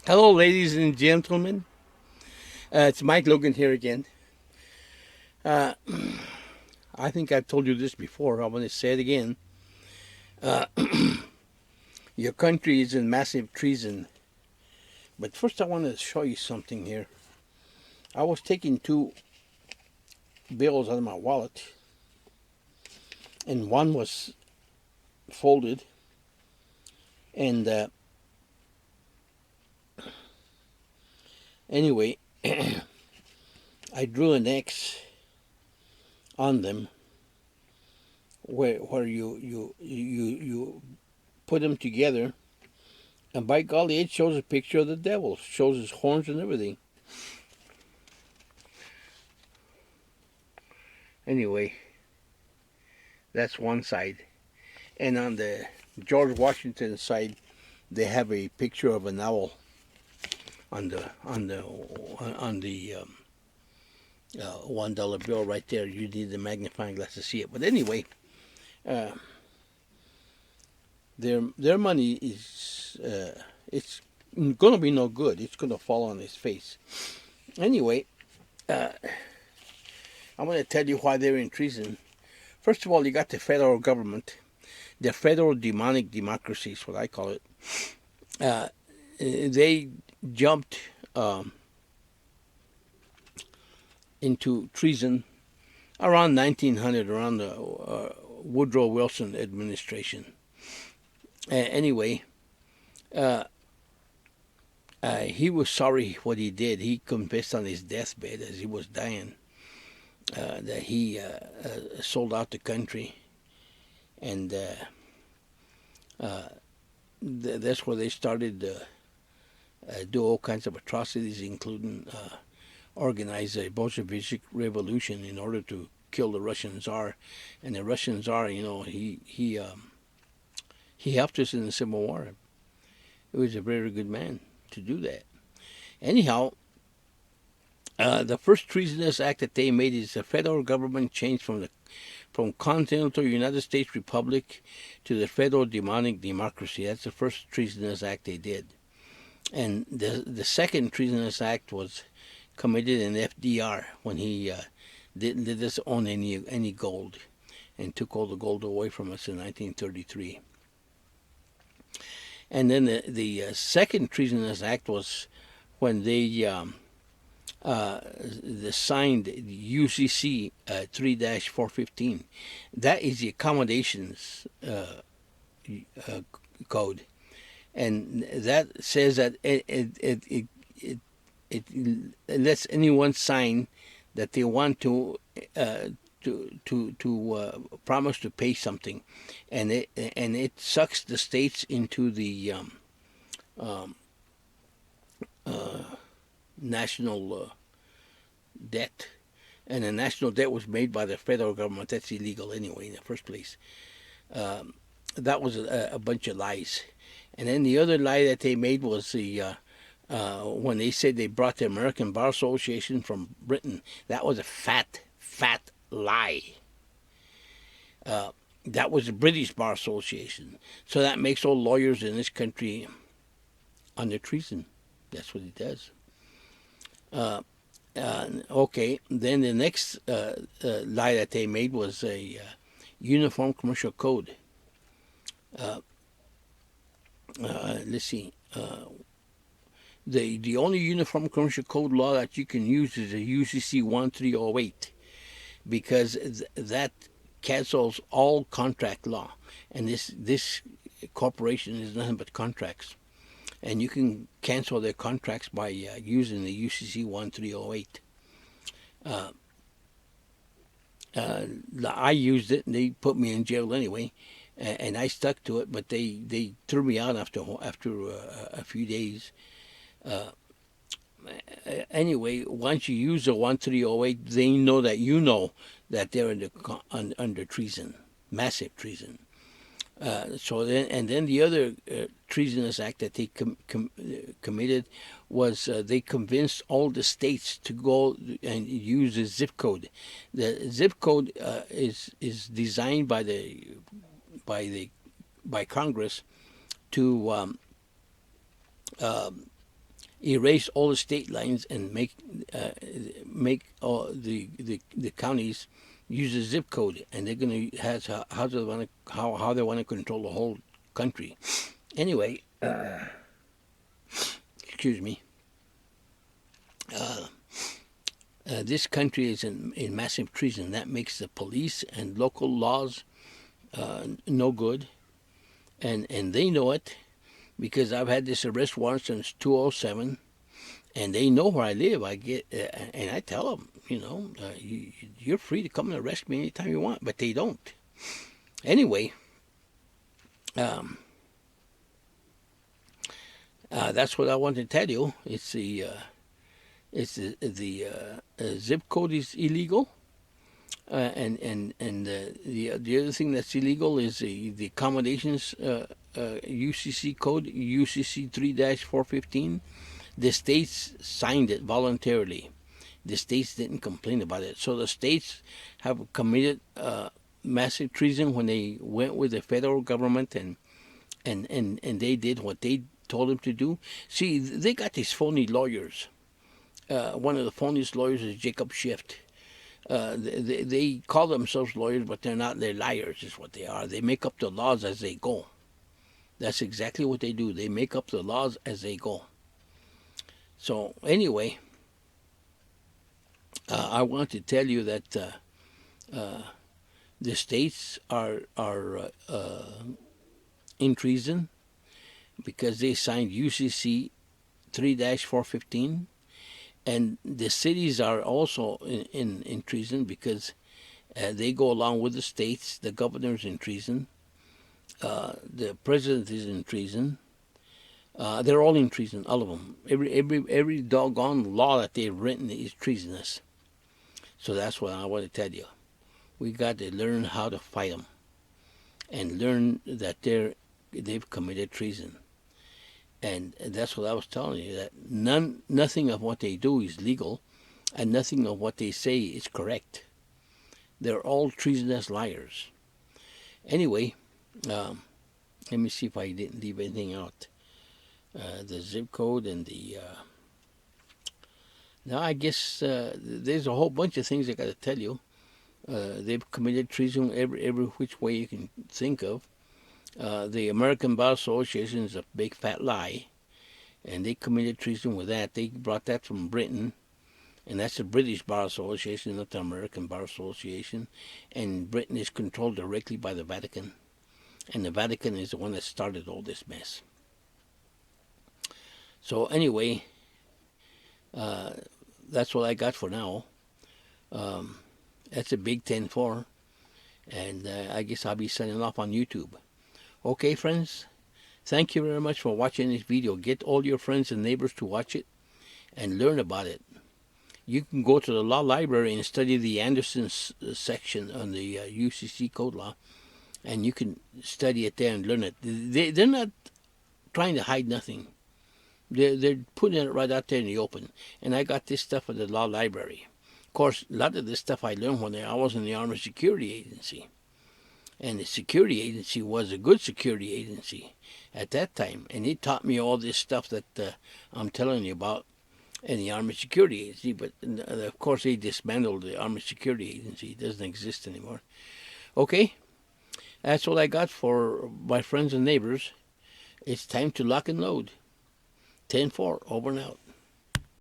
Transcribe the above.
Hello, ladies and gentlemen. It's Mike Logan here again. Uh, I think I've told you this before. I want to say it again. Uh, your country is in massive treason. But first, I want to show you something here. I was taking two bills out of my wallet, and one was folded. And anyway, I drew an X on them, where you put them together, and by golly, it shows a picture of the devil. It shows his horns and everything. Anyway, that's one side. And on the George Washington side, they have a picture of an owl on the $1 bill right there. You need the magnifying glass to see it. But anyway, uh, their money is it's gonna be no good. It's gonna fall on his face. Anyway, uh, I'm gonna tell you why they're in treason. First of all, you got the federal government, the federal demonic democracy is what I call it. They jumped into treason around 1900, around the Woodrow Wilson administration. Anyway, uh, he was sorry what he did. He confessed on his deathbed as he was dying that he sold out the country, and that's where they started to do all kinds of atrocities, including organize a Bolshevik revolution in order to kill the Russian Tsar. And the Russian Tsar, he helped us in the Civil War. He was a very good man to do that. Anyhow, the first treasonous act that they made is the federal government changed from continental United States Republic to the federal demonic democracy. That's the first treasonous act they did. And the second treasonous act was committed in FDR when he didn't own any gold and took all the gold away from us in 1933. And then the second treasonous act was when they signed UCC 3-415. That is the accommodations code, and that says that it lets anyone sign that they want to promise to pay something, and it sucks the states into the um, national debt, and the national debt was made by the federal government. That's illegal anyway in the first place. That was a bunch of lies. And then the other lie that they made was when they said they brought the American Bar Association from Britain. That was a fat lie. That was the British Bar Association. So that makes all lawyers in this country under treason. That's what it does. Okay, then the next lie that they made was a uniform commercial code. Let's see. The only uniform commercial code law that you can use is a UCC 1308, because that cancels all contract law, and this corporation is nothing but contracts, and you can cancel their contracts by using the UCC 1308. I used it, and they put me in jail anyway, and I stuck to it. But they threw me out after a few days. Anyway, once you use the 1308, they know that they're under treason, massive treason. So then the other treasonous act that they committed was they convinced all the states to go and use the zip code. The zip code is designed by Congress to erase all the state lines and make all the counties use a zip code, and they're going to have how they want to control the whole country. Anyway, excuse me. This country is in massive treason. That makes the police and local laws no good, and they know it, because I've had this arrest warrant since 2007, and they know where I live. And I tell them, you're free to come and arrest me anytime you want, but they don't. Anyway, that's what I want to tell you. It's the zip code is illegal, and the other thing that's illegal is the accommodations UCC code, UCC 3-415. The states signed it voluntarily. The states didn't complain about it. So the states have committed massive treason when they went with the federal government and they did what they told them to do. See, they got these phony lawyers. One of the phoniest lawyers is Jacob Schiff. They call themselves lawyers, but they're not. They're liars, is what they are. They make up the laws as they go. That's exactly what they do. They make up the laws as they go. So anyway, I want to tell you that the states are in treason because they signed UCC 3-415, and the cities are also in treason because they go along with the states. The governor's in treason. The president is in treason. They're all in treason, all of them. Every doggone law that they've written is treasonous. So that's what I want to tell you. We got to learn how to fight them, and learn that they've committed treason. And that's what I was telling you, that nothing of what they do is legal, and nothing of what they say is correct. They're all treasonous liars. Anyway, let me see if I didn't leave anything out. The zip code and the... Now, I guess there's a whole bunch of things I got to tell you. They've committed treason every which way you can think of. The American Bar Association is a big fat lie, and they committed treason with that. They brought that from Britain, and that's the British Bar Association, not the American Bar Association. And Britain is controlled directly by the Vatican, and the Vatican is the one that started all this mess. So anyway, that's what I got for now. That's a big 10-4, and I guess I'll be signing off on YouTube. Okay, friends, thank you very much for watching this video. Get all your friends and neighbors to watch it and learn about it. You can go to the law library and study the Anderson section on the UCC code law, and you can study it there and learn it. They're not trying to hide nothing. They're putting it right out there in the open. And I got this stuff at the law library. Of course, a lot of this stuff I learned when I was in the Army Security Agency. And the security agency was a good security agency at that time. And it taught me all this stuff that I'm telling you about in the Army Security Agency. But, of course, they dismantled the Army Security Agency. It doesn't exist anymore. Okay, that's all I got for my friends and neighbors. It's time to lock and load. 10-4, over and out.